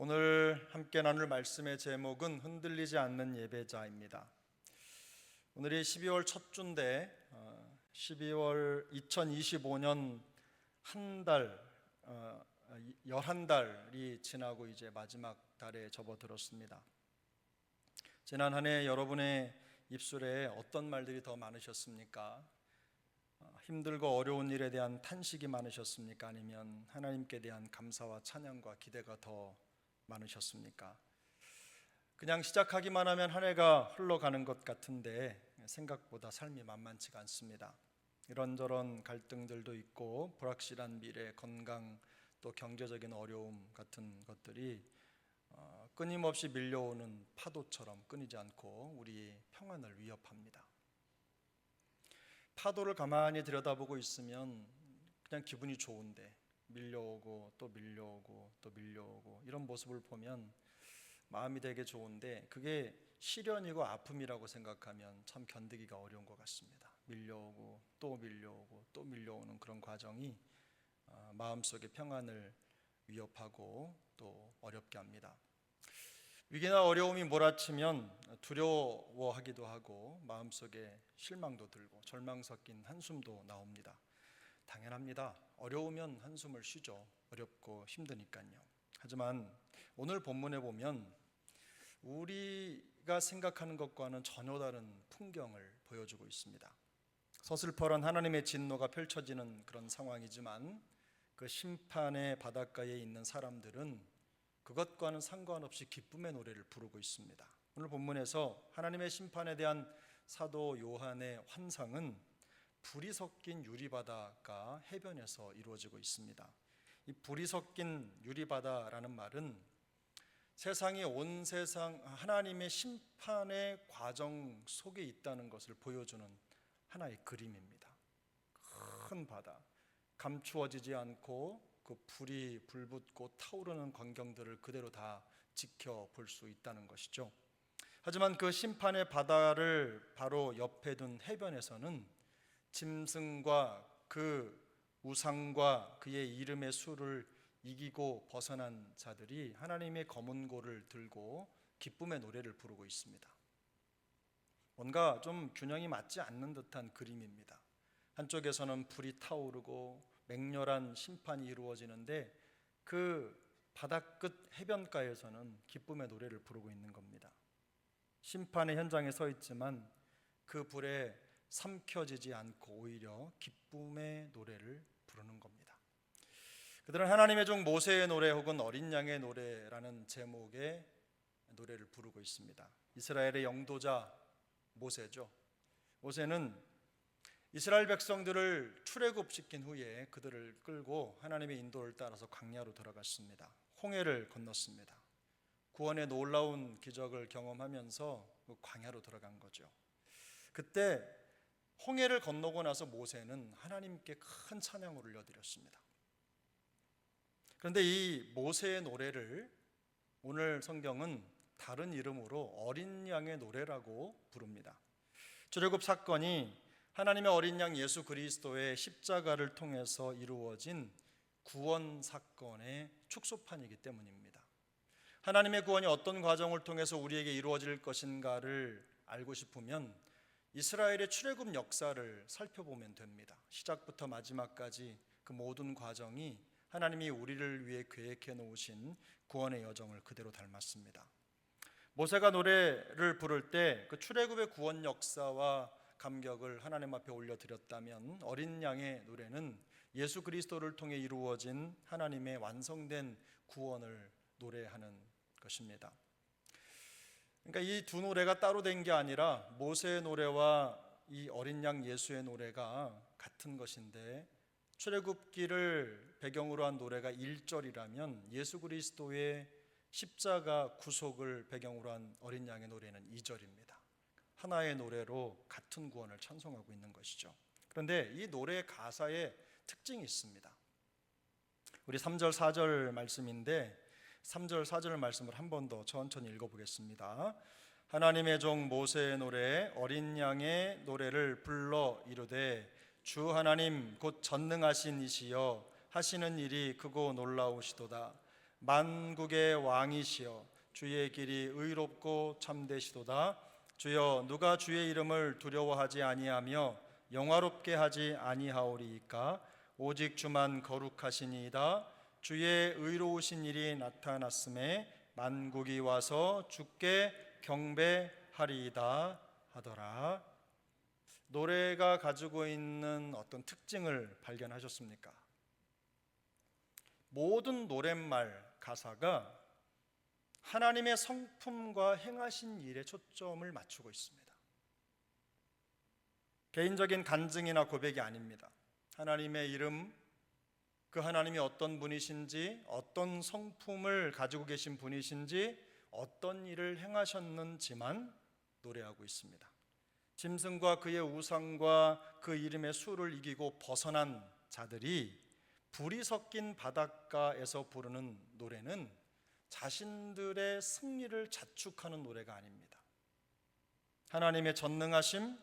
오늘 함께 나눌 말씀의 제목은 흔들리지 않는 예배자입니다. 오늘이 12월 첫 주인데 2025년 한 달, 11달이 지나고 이제 마지막 달에 접어들었습니다. 지난 한 해 여러분의 입술에 어떤 말들이 더 많으셨습니까? 힘들고 어려운 일에 대한 탄식이 많으셨습니까? 아니면 하나님께 대한 감사와 찬양과 기대가 더 많으셨습니까? 그냥 시작하기만 하면 한 해가 흘러가는 것 같은데 생각보다 삶이 만만치가 않습니다. 이런저런 갈등들도 있고 불확실한 미래, 건강, 또 경제적인 어려움 같은 것들이 끊임없이 밀려오는 파도처럼 끊이지 않고 우리 평안을 위협합니다. 파도를 가만히 들여다보고 있으면 그냥 기분이 좋은데 밀려오고 또 밀려오고 또 밀려오고 이런 모습을 보면 마음이 되게 좋은데 그게 시련이고 아픔이라고 생각하면 참 견디기가 어려운 것 같습니다. 밀려오고 또 밀려오고 또 밀려오는 그런 과정이 마음속의 평안을 위협하고 또 어렵게 합니다. 위기나 어려움이 몰아치면 두려워하기도 하고 마음속에 실망도 들고 절망 섞인 한숨도 나옵니다. 당연합니다. 어려우면 한숨을 쉬죠. 어렵고 힘드니까요. 하지만 오늘 본문에 보면 우리가 생각하는 것과는 전혀 다른 풍경을 보여주고 있습니다. 서슬퍼런 하나님의 진노가 펼쳐지는 그런 상황이지만 그 심판의 바닷가에 있는 사람들은 그것과는 상관없이 기쁨의 노래를 부르고 있습니다. 오늘 본문에서 하나님의 심판에 대한 사도 요한의 환상은 불이 섞인 유리바다가 해변에서 이루어지고 있습니다. 이 불이 섞인 유리바다라는 말은 세상이 온 세상 하나님의 심판의 과정 속에 있다는 것을 보여주는 하나의 그림입니다. 큰 바다, 감추어지지 않고 그 불이 불붙고 타오르는 광경들을 그대로 다 지켜볼 수 있다는 것이죠. 하지만 그 심판의 바다를 바로 옆에 둔 해변에서는 짐승과 그 우상과 그의 이름의 수를 이기고 벗어난 자들이 하나님의 검은 고를 들고 기쁨의 노래를 부르고 있습니다. 뭔가 좀 균형이 맞지 않는 듯한 그림입니다. 한쪽에서는 불이 타오르고 맹렬한 심판이 이루어지는데 그 바다끝 해변가에서는 기쁨의 노래를 부르고 있는 겁니다. 심판의 현장에 서 있지만 그 불에 삼켜지지 않고 오히려 기쁨의 노래를 부르는 겁니다. 그들은 하나님의 종 모세의 노래 혹은 어린 양의 노래라는 제목의 노래를 부르고 있습니다. 이스라엘의 영도자 모세죠. 모세는 이스라엘 백성들을 출애굽시킨 후에 그들을 끌고 하나님의 인도를 따라서 광야로 들어갔습니다. 홍해를 건넜습니다. 구원의 놀라운 기적을 경험하면서 그 광야로 들어간 거죠. 그때 홍해를 건너고 나서 모세는 하나님께 큰 찬양을 올려드렸습니다. 그런데 이 모세의 노래를 오늘 성경은 다른 이름으로 어린 양의 노래라고 부릅니다. 출애굽 사건이 하나님의 어린 양 예수 그리스도의 십자가를 통해서 이루어진 구원 사건의 축소판이기 때문입니다. 하나님의 구원이 어떤 과정을 통해서 우리에게 이루어질 것인가를 알고 싶으면 이스라엘의 출애굽 역사를 살펴보면 됩니다. 시작부터 마지막까지 그 모든 과정이 하나님이 우리를 위해 계획해 놓으신 구원의 여정을 그대로 닮았습니다. 모세가 노래를 부를 때 그 출애굽의 구원 역사와 감격을 하나님 앞에 올려드렸다면 어린 양의 노래는 예수 그리스도를 통해 이루어진 하나님의 완성된 구원을 노래하는 것입니다. 그러니까 이 두 노래가 따로 된 게 아니라 모세의 노래와 이 어린 양 예수의 노래가 같은 것인데 출애굽기를 배경으로 한 노래가 1절이라면 예수 그리스도의 십자가 구속을 배경으로 한 어린 양의 노래는 2절입니다. 하나의 노래로 같은 구원을 찬송하고 있는 것이죠. 그런데 이 노래의 가사에 특징이 있습니다. 우리 3절 4절 말씀인데 3절 4절 말씀을 한 번 더 천천히 읽어보겠습니다. 하나님의 종 모세의 노래 어린 양의 노래를 불러 이르되 주 하나님 곧 전능하신 이시여 하시는 일이 크고 놀라우시도다. 만국의 왕이시여 주의 길이 의롭고 참되시도다. 주여 누가 주의 이름을 두려워하지 아니하며 영화롭게 하지 아니하오리이까. 오직 주만 거룩하시니이다. 주의 의로우신 일이 나타났음에 만국이 와서 주께 경배하리이다 하더라. 노래가 가지고 있는 어떤 특징을 발견하셨습니까? 모든 노랫말 가사가 하나님의 성품과 행하신 일에 초점을 맞추고 있습니다. 개인적인 간증이나 고백이 아닙니다. 하나님의 이름, 그 하나님이 어떤 분이신지, 어떤 성품을 가지고 계신 분이신지, 어떤 일을 행하셨는지만 노래하고 있습니다. 짐승과 그의 우상과 그 이름의 수를 이기고 벗어난 자들이 불이 섞인 바닷가에서 부르는 노래는 자신들의 승리를 자축하는 노래가 아닙니다. 하나님의 전능하심,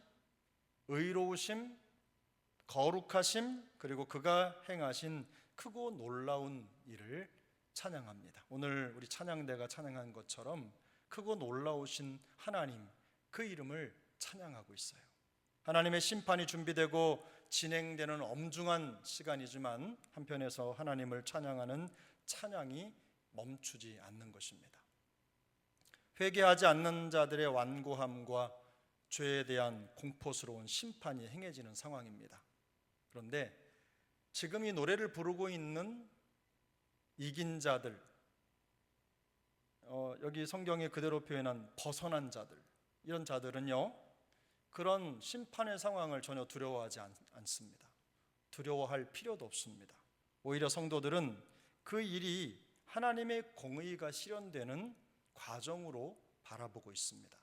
의로우심, 거룩하심, 그리고 그가 행하신 크고 놀라운 일을 찬양합니다. 오늘 우리 찬양대가 찬양한 것처럼 크고 놀라우신 하나님, 그 이름을 찬양하고 있어요. 하나님의 심판이 준비되고 진행되는 엄중한 시간이지만 한편에서 하나님을 찬양하는 찬양이 멈추지 않는 것입니다. 회개하지 않는 자들의 완고함과 죄에 대한 공포스러운 심판이 행해지는 상황입니다. 그런데 지금 이 노래를 부르고 있는 이긴 자들, 여기 성경에 그대로 표현한 벗어난 자들, 이런 자들은요, 그런 심판의 상황을 전혀 두려워하지 않습니다. 두려워할 필요도 없습니다. 오히려 성도들은 그 일이 하나님의 공의가 실현되는 과정으로 바라보고 있습니다.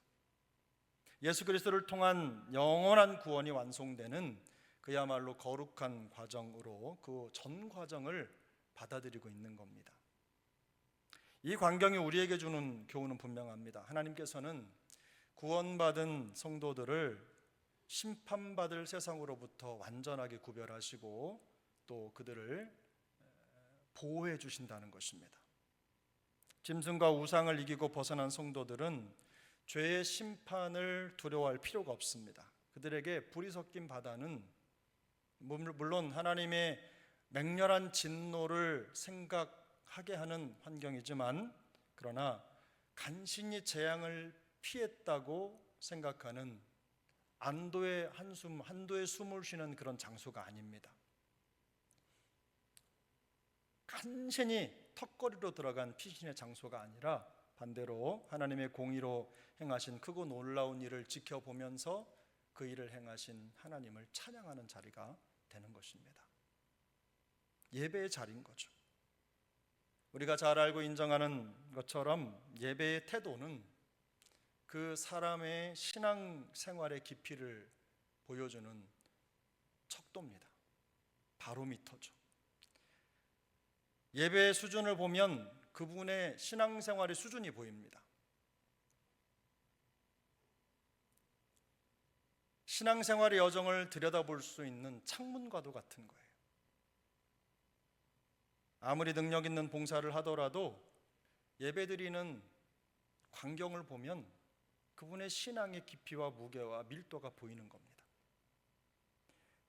예수 그리스도를 통한 영원한 구원이 완성되는 그야말로 거룩한 과정으로 그 전 과정을 받아들이고 있는 겁니다. 이 광경이 우리에게 주는 교훈은 분명합니다. 하나님께서는 구원받은 성도들을 심판받을 세상으로부터 완전하게 구별하시고 또 그들을 보호해 주신다는 것입니다. 짐승과 우상을 이기고 벗어난 성도들은 죄의 심판을 두려워할 필요가 없습니다. 그들에게 불이 섞인 바다는 물론 하나님의 맹렬한 진노를 생각하게 하는 환경이지만, 그러나 간신히 재앙을 피했다고 생각하는 안도의 한숨, 한도의 숨을 쉬는 그런 장소가 아닙니다. 간신히 턱걸이로 들어간 피신의 장소가 아니라 반대로 하나님의 공의로 행하신 크고 놀라운 일을 지켜보면서 그 일을 행하신 하나님을 찬양하는 자리가 되는 것입니다. 예배의 자리인 거죠. 우리가 잘 알고 인정하는 것처럼 예배의 태도는 그 사람의 신앙 생활의 깊이를 보여주는 척도입니다. 바로미터죠. 예배의 수준을 보면 그분의 신앙생활의 수준이 보입니다. 신앙생활의 여정을 들여다볼 수 있는 창문과도 같은 거예요. 아무리 능력 있는 봉사를 하더라도 예배드리는 광경을 보면 그분의 신앙의 깊이와 무게와 밀도가 보이는 겁니다.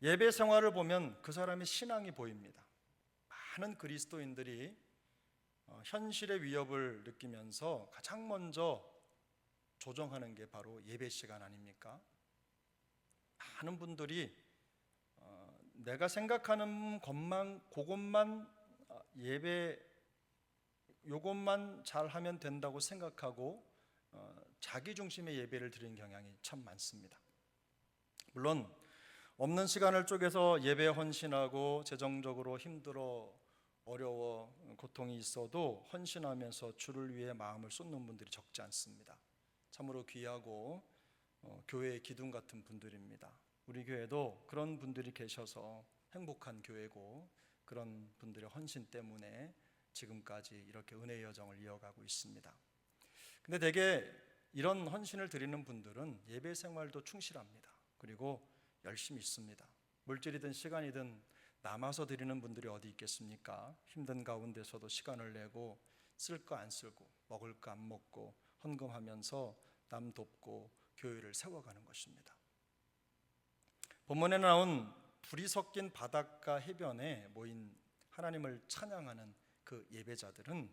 예배 생활을 보면 그 사람의 신앙이 보입니다. 많은 그리스도인들이 현실의 위협을 느끼면서 가장 먼저 조정하는 게 바로 예배 시간 아닙니까? 많은 분들이 내가 생각하는 그것만 예배 요것만 잘하면 된다고 생각하고 자기 중심의 예배를 드리는 경향이 참 많습니다. 물론 없는 시간을 쪼개서 예배에 헌신하고 재정적으로 힘들어 어려워 고통이 있어도 헌신하면서 주를 위해 마음을 쏟는 분들이 적지 않습니다. 참으로 귀하고 교회의 기둥 같은 분들입니다. 우리 교회도 그런 분들이 계셔서 행복한 교회고, 그런 분들의 헌신 때문에 지금까지 이렇게 은혜의 여정을 이어가고 있습니다. 근데 대개 이런 헌신을 드리는 분들은 예배 생활도 충실합니다. 그리고 열심히 있습니다. 물질이든 시간이든 남아서 드리는 분들이 어디 있겠습니까? 힘든 가운데서도 시간을 내고 쓸 거 안 쓰고 먹을 거 안 먹고 헌금하면서 남 돕고 교회를 세워가는 것입니다. 본문에 나온 불이 섞인 바닷가 해변에 모인 하나님을 찬양하는 그 예배자들은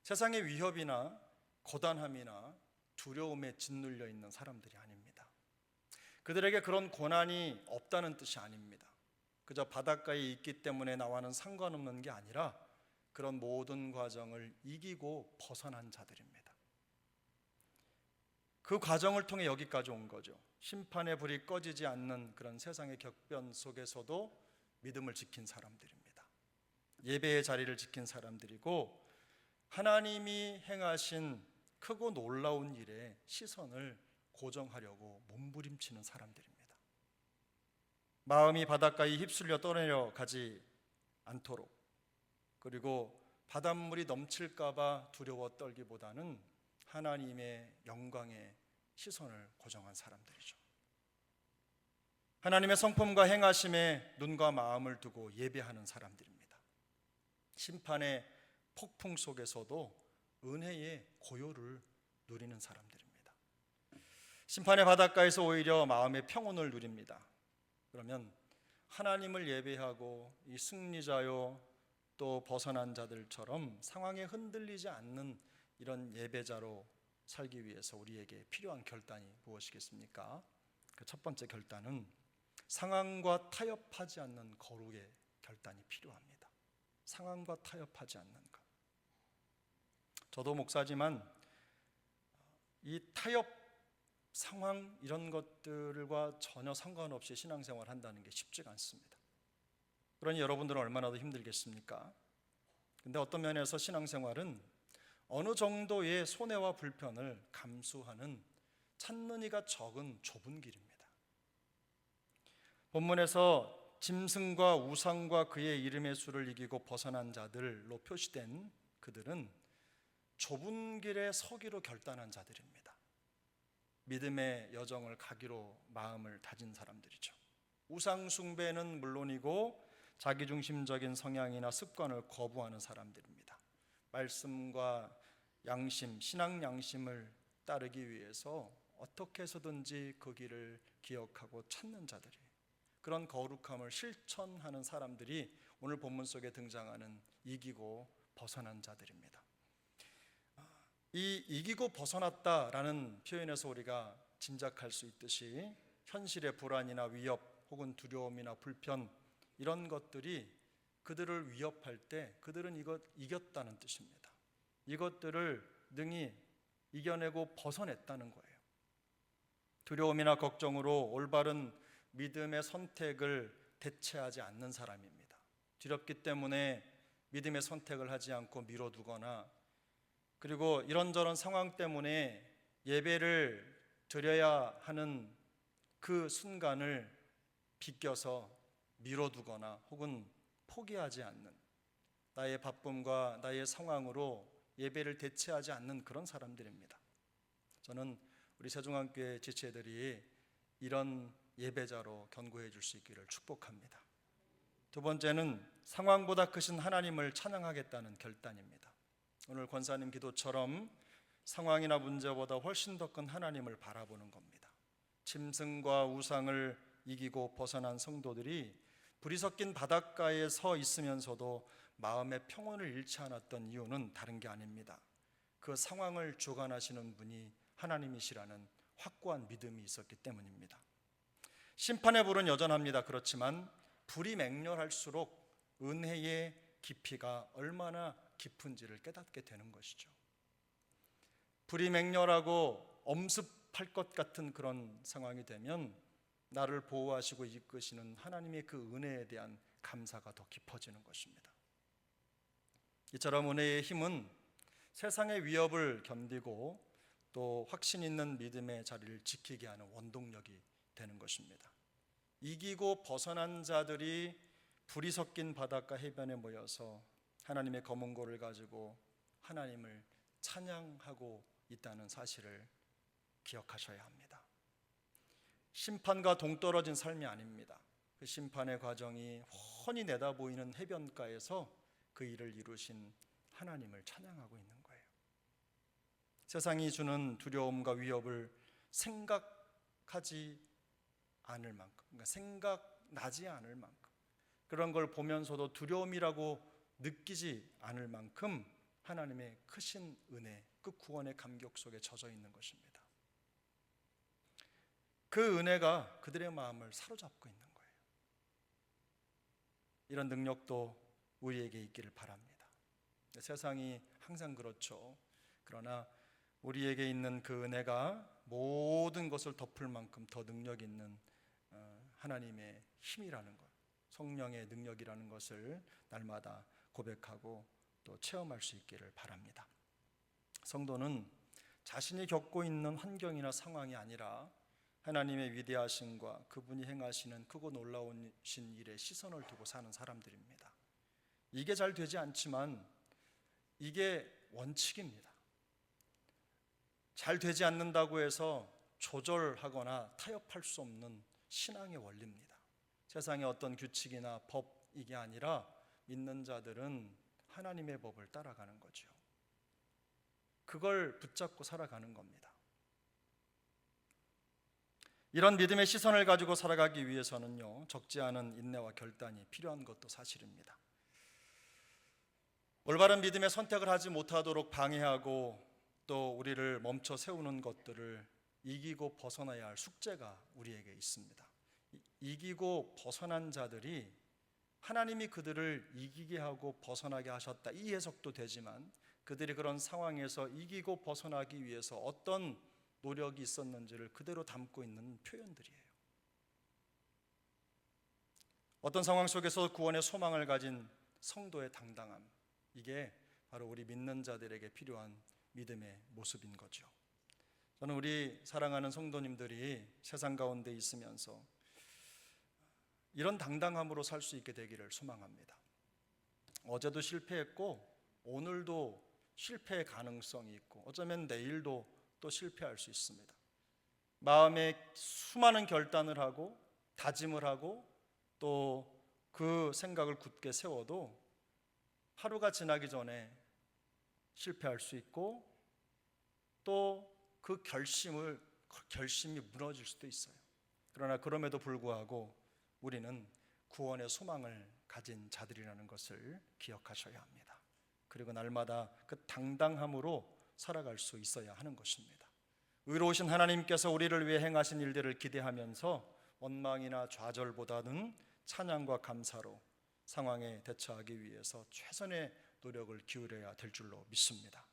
세상의 위협이나 고단함이나 두려움에 짓눌려 있는 사람들이 아닙니다. 그들에게 그런 고난이 없다는 뜻이 아닙니다. 그저 바닷가에 있기 때문에 나와는 상관없는 게 아니라 그런 모든 과정을 이기고 벗어난 자들입니다. 그 과정을 통해 여기까지 온 거죠. 심판의 불이 꺼지지 않는 그런 세상의 격변 속에서도 믿음을 지킨 사람들입니다. 예배의 자리를 지킨 사람들이고 하나님이 행하신 크고 놀라운 일에 시선을 고정하려고 몸부림치는 사람들입니다. 마음이 바닷가에 휩쓸려 떠내려 가지 않도록, 그리고 바닷물이 넘칠까 봐 두려워 떨기보다는 하나님의 영광에 시선을 고정한 사람들이죠. 하나님의 성품과 행하심에 눈과 마음을 두고 예배하는 사람들입니다. 심판의 폭풍 속에서도 은혜의 고요를 누리는 사람들입니다. 심판의 바닷가에서 오히려 마음의 평온을 누립니다. 그러면 하나님을 예배하고 이 승리자요 또 벗어난 자들처럼 상황에 흔들리지 않는 이런 예배자로 살기 위해서 우리에게 필요한 결단이 무엇이겠습니까? 그 첫 번째 결단은 상황과 타협하지 않는 거룩의 결단이 필요합니다. 상황과 타협하지 않는 것. 저도 목사지만 이 타협, 상황 이런 것들과 전혀 상관없이 신앙생활을 한다는 게 쉽지가 않습니다. 그러니 여러분들은 얼마나 더 힘들겠습니까? 근데 어떤 면에서 신앙생활은 어느 정도의 손해와 불편을 감수하는 찾는 이가 적은 좁은 길입니다. 본문에서 짐승과 우상과 그의 이름의 수를 이기고 벗어난 자들로 표시된 그들은 좁은 길에 서기로 결단한 자들입니다. 믿음의 여정을 가기로 마음을 다진 사람들이죠. 우상 숭배는 물론이고 자기중심적인 성향이나 습관을 거부하는 사람들입니다. 말씀과 양심, 신앙 양심을 따르기 위해서 어떻게 해서든지 그 길을 기억하고 찾는 자들이, 그런 거룩함을 실천하는 사람들이 오늘 본문 속에 등장하는 이기고 벗어난 자들입니다. 이 이기고 벗어났다라는 표현에서 우리가 짐작할 수 있듯이 현실의 불안이나 위협 혹은 두려움이나 불편 이런 것들이 그들을 위협할 때 그들은 이겼다는 뜻입니다. 이것들을 능히 이겨내고 벗어냈다는 거예요. 두려움이나 걱정으로 올바른 믿음의 선택을 대체하지 않는 사람입니다. 두렵기 때문에 믿음의 선택을 하지 않고 미뤄두거나, 그리고 이런저런 상황 때문에 예배를 드려야 하는 그 순간을 비껴서 미뤄두거나 혹은 포기하지 않는, 나의 바쁨과 나의 상황으로 예배를 대체하지 않는 그런 사람들입니다. 저는 우리 세종한교회 지체들이 이런 예배자로 견고해 줄 수 있기를 축복합니다. 두 번째는 상황보다 크신 하나님을 찬양하겠다는 결단입니다. 오늘 권사님 기도처럼 상황이나 문제보다 훨씬 더 큰 하나님을 바라보는 겁니다. 짐승과 우상을 이기고 벗어난 성도들이 불이 섞인 바닷가에 서 있으면서도 마음의 평온을 잃지 않았던 이유는 다른 게 아닙니다. 그 상황을 주관하시는 분이 하나님이시라는 확고한 믿음이 있었기 때문입니다. 심판의 불은 여전합니다. 그렇지만 불이 맹렬할수록 은혜의 깊이가 얼마나 깊은지를 깨닫게 되는 것이죠. 불이 맹렬하고 엄습할 것 같은 그런 상황이 되면 나를 보호하시고 이끄시는 하나님의 그 은혜에 대한 감사가 더 깊어지는 것입니다. 이처럼 은혜의 힘은 세상의 위협을 견디고 또 확신 있는 믿음의 자리를 지키게 하는 원동력이 되는 것입니다. 이기고 벗어난 자들이 불이 섞인 바닷가 해변에 모여서 하나님의 검은고를 가지고 하나님을 찬양하고 있다는 사실을 기억하셔야 합니다. 심판과 동떨어진 삶이 아닙니다. 그 심판의 과정이 훤히 내다보이는 해변가에서 그 일을 이루신 하나님을 찬양하고 있는 거예요. 세상이 주는 두려움과 위협을 생각하지 않을 만큼, 그러니까 생각나지 않을 만큼, 그런 걸 보면서도 두려움이라고 느끼지 않을 만큼 하나님의 크신 은혜, 그 구원의 감격 속에 젖어 있는 것입니다. 그 은혜가 그들의 마음을 사로잡고 있는 거예요. 이런 능력도 우리에게 있기를 바랍니다. 세상이 항상 그렇죠. 그러나 우리에게 있는 그 은혜가 모든 것을 덮을 만큼 더 능력 있는 하나님의 힘이라는 것, 성령의 능력이라는 것을 날마다 고백하고 또 체험할 수 있기를 바랍니다. 성도는 자신이 겪고 있는 환경이나 상황이 아니라 하나님의 위대하심과 그분이 행하시는 크고 놀라우신 일에 시선을 두고 사는 사람들입니다. 이게 잘 되지 않지만 이게 원칙입니다. 잘 되지 않는다고 해서 조절하거나 타협할 수 없는 신앙의 원리입니다. 세상의 어떤 규칙이나 법, 이게 아니라 믿는 자들은 하나님의 법을 따라가는 거죠. 그걸 붙잡고 살아가는 겁니다. 이런 믿음의 시선을 가지고 살아가기 위해서는요, 적지 않은 인내와 결단이 필요한 것도 사실입니다. 올바른 믿음의 선택을 하지 못하도록 방해하고 또 우리를 멈춰 세우는 것들을 이기고 벗어나야 할 숙제가 우리에게 있습니다. 이기고 벗어난 자들이 하나님이 그들을 이기게 하고 벗어나게 하셨다, 이 해석도 되지만 그들이 그런 상황에서 이기고 벗어나기 위해서 어떤 노력이 있었는지를 그대로 담고 있는 표현들이에요. 어떤 상황 속에서 구원의 소망을 가진 성도의 당당함, 이게 바로 우리 믿는 자들에게 필요한 믿음의 모습인 거죠. 저는 우리 사랑하는 성도님들이 세상 가운데 있으면서 이런 당당함으로 살 수 있게 되기를 소망합니다. 어제도 실패했고 오늘도 실패의 가능성이 있고 어쩌면 내일도 또 실패할 수 있습니다. 마음에 수많은 결단을 하고 다짐을 하고 또 그 생각을 굳게 세워도 하루가 지나기 전에 실패할 수 있고 또 그 결심이 무너질 수도 있어요. 그러나 그럼에도 불구하고 우리는 구원의 소망을 가진 자들이라는 것을 기억하셔야 합니다. 그리고 날마다 그 당당함으로 살아갈 수 있어야 하는 것입니다. 의로우신 하나님께서 우리를 위해 행하신 일들을 기대하면서 원망이나 좌절보다는 찬양과 감사로 상황에 대처하기 위해서 최선의 노력을 기울여야 될 줄로 믿습니다.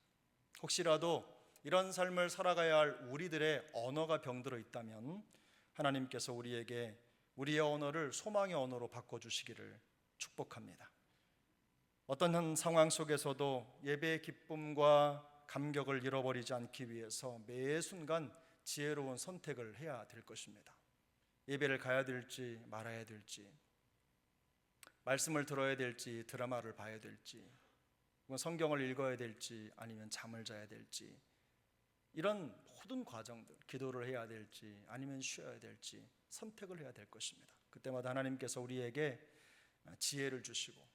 혹시라도 이런 삶을 살아가야 할 우리들의 언어가 병들어 있다면 하나님께서 우리에게 우리의 언어를 소망의 언어로 바꿔주시기를 축복합니다. 어떤 상황 속에서도 예배의 기쁨과 감격을 잃어버리지 않기 위해서 매 순간 지혜로운 선택을 해야 될 것입니다. 예배를 가야 될지 말아야 될지, 말씀을 들어야 될지 드라마를 봐야 될지, 성경을 읽어야 될지 아니면 잠을 자야 될지, 이런 모든 과정들, 기도를 해야 될지 아니면 쉬어야 될지 선택을 해야 될 것입니다. 그때마다 하나님께서 우리에게 지혜를 주시고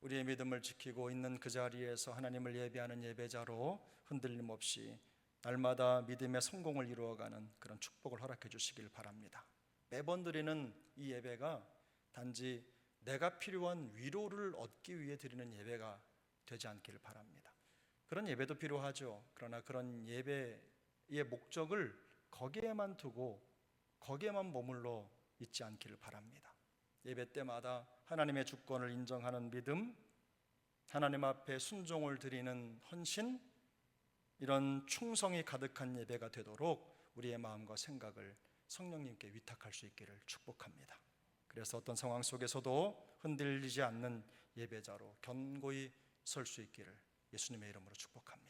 우리의 믿음을 지키고 있는 그 자리에서 하나님을 예배하는 예배자로 흔들림 없이 날마다 믿음의 성공을 이루어가는 그런 축복을 허락해 주시길 바랍니다. 매번 드리는 이 예배가 단지 내가 필요한 위로를 얻기 위해 드리는 예배가 되지 않기를 바랍니다. 그런 예배도 필요하죠. 그러나 그런 예배의 목적을 거기에만 두고 거기에만 머물러 있지 않기를 바랍니다. 예배 때마다 하나님의 주권을 인정하는 믿음, 하나님 앞에 순종을 드리는 헌신, 이런 충성이 가득한 예배가 되도록 우리의 마음과 생각을 성령님께 위탁할 수 있기를 축복합니다. 그래서 어떤 상황 속에서도 흔들리지 않는 예배자로 견고히 설 수 있기를 예수님의 이름으로 축복합니다.